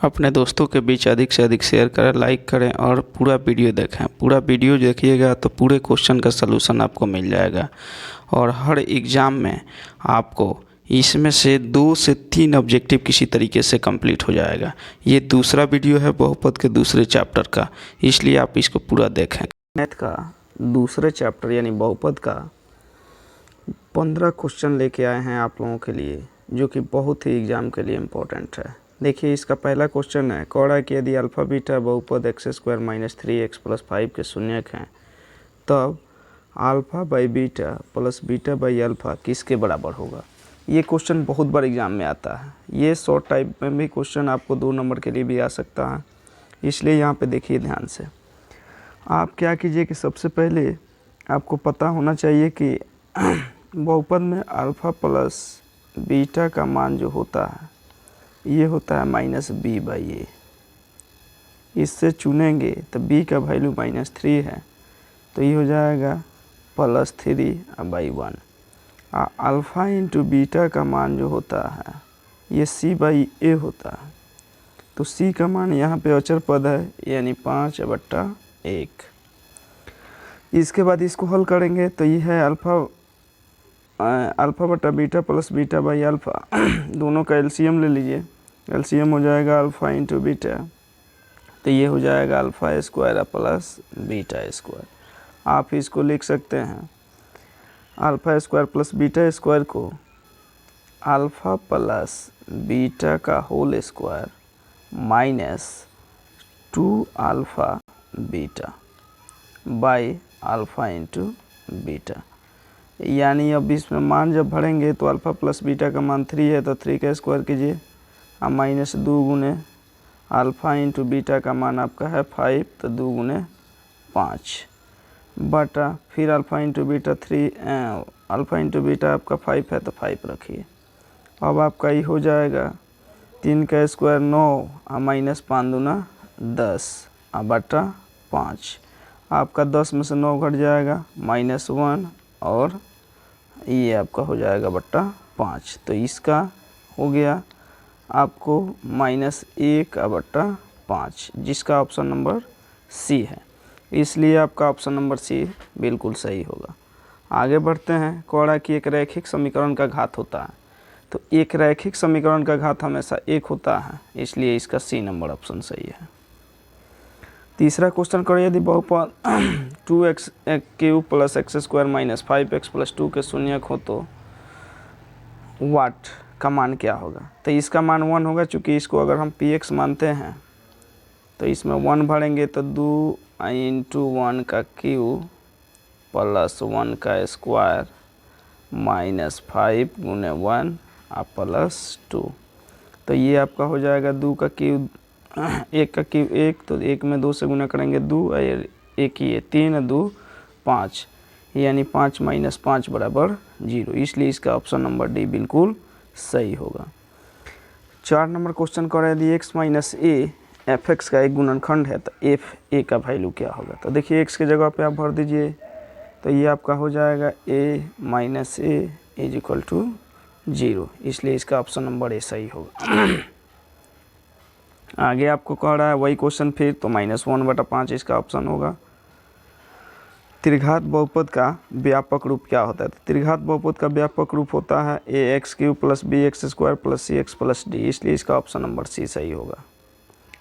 अपने दोस्तों के बीच अधिक से अधिक शेयर करें, लाइक करें और पूरा वीडियो देखें। पूरा वीडियो देखिएगा तो पूरे क्वेश्चन का सलूशन आपको मिल जाएगा। और हर एग्ज़ाम में आपको इसमें से 2 से 3 ऑब्जेक्टिव किसी तरीके से कंप्लीट हो जाएगा। ये दूसरा वीडियो है बहुपद के दूसरे चैप्टर का, इसलिए आप इसको पूरा देखें। मैथ का दूसरे चैप्टर यानी बहुपद का 15 क्वेश्चन लेके आए हैं आप लोगों के लिए, जो कि बहुत ही एग्ज़ाम के लिए इम्पोर्टेंट है। देखिए, इसका पहला क्वेश्चन है, कौड़ा कि यदि अल्फ़ा बीटा बहुपद x² - 3x + 5 के शून्यक हैं, तब alpha by beta plus beta by alpha किसके बराबर होगा। ये क्वेश्चन बहुत बार एग्ज़ाम में आता है। ये शॉर्ट टाइप में भी क्वेश्चन आपको 2 नंबर के लिए भी आ सकता है, इसलिए यहाँ पे देखिए ध्यान से। आप क्या कीजिए कि सबसे पहले आपको पता होना चाहिए कि बहुपद में अल्फ़ा प्लस बीटा का मान जो होता है ये होता है -b/a। इससे चुनेंगे तो b का वैल्यू -3 है, तो ये हो जाएगा +3/1। अल्फ़ा इंटू बीटा का मान जो होता है ये c/a होता है, तो c का मान यहाँ पे अचर पद है यानी 5/1। इसके बाद इसको हल करेंगे तो ये है अल्फ़ा बटा beta plus beta by alpha. दोनों का एलसीएम ले लीजिए। एलसीएम हो जाएगा अल्फ़ा इंटू बीटा, तो ये हो जाएगा alpha square plus beta square. आप इसको लिख सकते हैं alpha square plus beta square को अल्फ़ा प्लस बीटा का whole square -2 alpha beta by alpha into beta. यानी अब इसमें मान जब भरेंगे तो अल्फ़ा प्लस बीटा का मान 3 है, तो 3 का स्क्वायर कीजिए और -2 गुने अल्फ़ा इंटू बीटा का मान आपका है 5, तो 2 गुने 5 बटा फिर alpha into beta alpha into beta आपका 5 है तो 5 रखिए। अब आपका ये हो जाएगा 3 का स्क्वायर 9 और -5 दूना 10 बटा 5। आपका 10 में से 9 घट जाएगा -1 और ये आपका हो जाएगा बट्टा 5। तो इसका हो गया आपको -1/5, जिसका ऑप्शन नंबर सी है। इसलिए आपका ऑप्शन नंबर सी बिल्कुल सही होगा। आगे बढ़ते हैं। कौड़ा की एक रैखिक समीकरण का घात होता है, तो एक रैखिक समीकरण का घात हमेशा 1 होता है, इसलिए इसका सी नंबर ऑप्शन सही है। तीसरा क्वेश्चन करें, यदि बहुपद 2x³ + x² - 5x + 2 के शून्यक हो तो वाट का मान क्या होगा। तो इसका मान 1 होगा, चूँकि इसको अगर हम px मानते हैं तो इसमें 1 भरेंगे तो 2 × 1 का क्यूब प्लस 1 का स्क्वायर -5 गुने 1 और प्लस 2। तो ये आपका हो जाएगा 2 का क्यूब 1 का क्यूब 1, तो 1 में 2 से गुना करेंगे 2 और 1 ही है 3 और 2 5, यानी 5 - 5 = 0। इसलिए इसका ऑप्शन नंबर डी बिल्कुल सही होगा। 4 नंबर क्वेश्चन कर रहे हैं, यदि x - a f(x) का एक गुणनखंड है तो f a का वैल्यू क्या होगा। तो देखिए x की जगह पे आप भर दीजिए, तो ये आपका हो जाएगा a - a = 0। इसलिए इसका ऑप्शन नंबर ए सही होगा। आगे आपको कह रहा है वही क्वेश्चन फिर, तो -1/5 इसका ऑप्शन होगा। त्रिघात बहुपद का व्यापक रूप क्या होता है। तो त्रिघात बहुपद का व्यापक रूप होता है ax³ + bx² + cx + d, इसलिए इसका ऑप्शन नंबर सी सही होगा।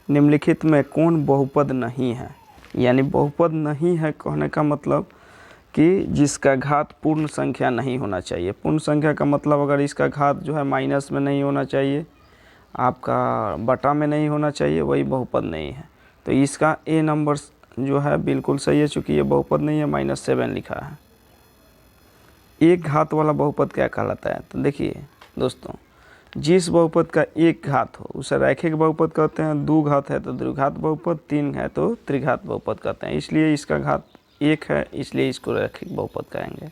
निम्नलिखित में कौन बहुपद नहीं है। यानी बहुपद नहीं है कहने का मतलब कि जिसका घात पूर्ण संख्या नहीं होना चाहिए। पूर्ण संख्या का मतलब अगर इसका घात जो है माइनस में नहीं होना चाहिए, आपका बटा में नहीं होना चाहिए, वही बहुपद नहीं है। तो इसका ए नंबर जो है बिल्कुल सही है, चूँकि ये बहुपद नहीं है, -7 लिखा है। एक घात वाला बहुपद क्या कहलाता है। तो देखिए दोस्तों, जिस बहुपद का एक घात हो उसे रैखिक बहुपद कहते हैं, 2 घात है तो द्विघात बहुपद, 3 है तो त्रिघात बहुपद कहते हैं। इसलिए इसका घात 1 है, इसलिए इसको रैखिक बहुपद कहेंगे।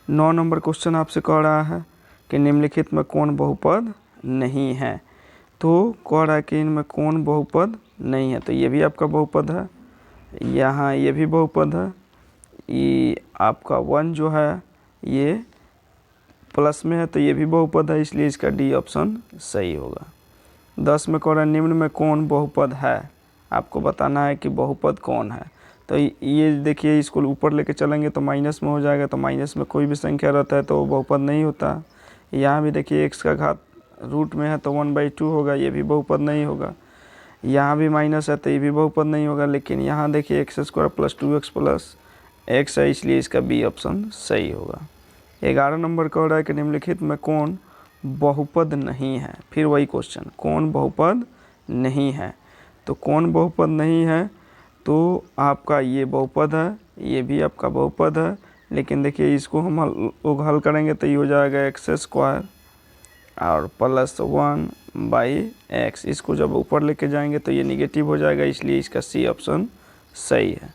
9 नंबर क्वेश्चन आपसे कह रहा है कि निम्नलिखित में कौन बहुपद नहीं है। तो कह रहा है कि इनमें कौन बहुपद नहीं है। तो ये भी आपका बहुपद है, यहाँ ये भी बहुपद है, ये आपका 1 जो है ये प्लस में है तो ये भी बहुपद है, इसलिए इसका डी ऑप्शन सही होगा। 10 में कह रहा है निम्न में कौन बहुपद है, आपको बताना है कि बहुपद कौन है। तो ये देखिए, इसको ऊपर लेके चलेंगे तो माइनस में हो जाएगा, तो माइनस में कोई भी संख्या रहता है तो वो बहुपद नहीं होता। यहाँ भी देखिए x का घात रूट में है तो 1/2 होगा, ये भी बहुपद नहीं होगा। यहाँ भी माइनस है तो ये भी बहुपद नहीं होगा। लेकिन यहाँ देखिए x² + 2x + x है, इसलिए इसका बी ऑप्शन सही होगा। 11 नंबर कह रहा है कि निम्नलिखित में कौन बहुपद नहीं है। फिर वही क्वेश्चन, कौन बहुपद नहीं है। तो कौन बहुपद नहीं है, तो आपका ये बहुपद है, ये भी आपका बहुपद है। लेकिन देखिए इसको हम हल करेंगे तो ये हो जाएगा x² और +1/x। इसको जब ऊपर लेके जाएंगे तो ये निगेटिव हो जाएगा, इसलिए इसका सी ऑप्शन सही है।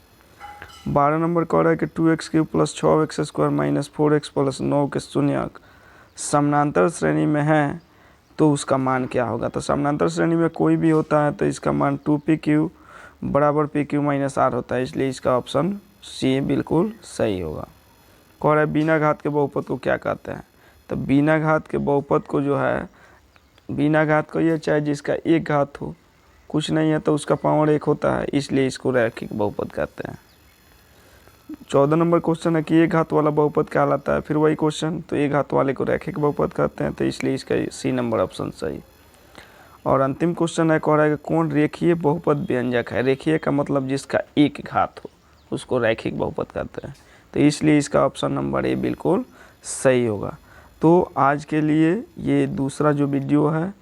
12 नंबर कह रहा है कि 2x³ + 6x² - 4x + 9 के शून्यक समानांतर श्रेणी में है तो उसका मान क्या होगा। तो समानांतर श्रेणी में कोई भी होता है तो इसका मान 2pq = pq - r होता है, इसलिए इसका ऑप्शन सी बिल्कुल सही होगा। कह रहा है बिना घात के बहुपद को क्या कहते हैं। तो बिना घात के बहुपद को जो है, बिना घात को ये चाहे जिसका एक घात हो, कुछ नहीं है तो उसका पावर 1 होता है, इसलिए इसको रैखिक बहुपद कहते हैं। 14 नंबर क्वेश्चन है कि एक घात वाला बहुपद कहलाता है। फिर वही क्वेश्चन, तो एक घात वाले को रैखिक बहुपद कहते हैं, तो इसलिए इसका सी नंबर ऑप्शन सही। और अंतिम क्वेश्चन है, कह रहा है कि कौन रेखीय बहुपद व्यंजक है। रेखीय का मतलब जिसका एक घात हो उसको रैखिक बहुपद कहते हैं, तो इसलिए इसका ऑप्शन नंबर ए बिल्कुल सही होगा। तो आज के लिए ये दूसरा जो वीडियो है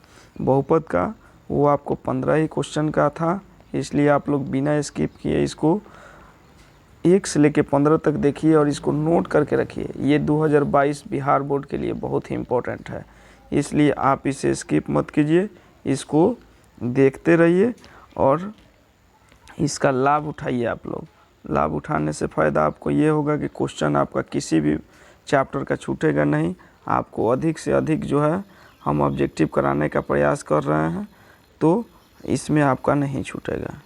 बहुपद का, वो आपको 15 ही क्वेश्चन का था, इसलिए आप लोग बिना स्किप किए इसको 1 से लेकर 15 तक देखिए और इसको नोट करके रखिए। ये 2022 बिहार बोर्ड के लिए बहुत ही इम्पोर्टेंट है, इसलिए आप इसे स्किप मत कीजिए, इसको देखते रहिए और इसका लाभ उठाइए। आप लोग लाभ उठाने से फ़ायदा आपको ये होगा कि क्वेश्चन आपका किसी भी चैप्टर का छूटेगा नहीं। आपको अधिक से अधिक जो है हम ऑब्जेक्टिव कराने का प्रयास कर रहे हैं, तो इसमें आपका नहीं छूटेगा।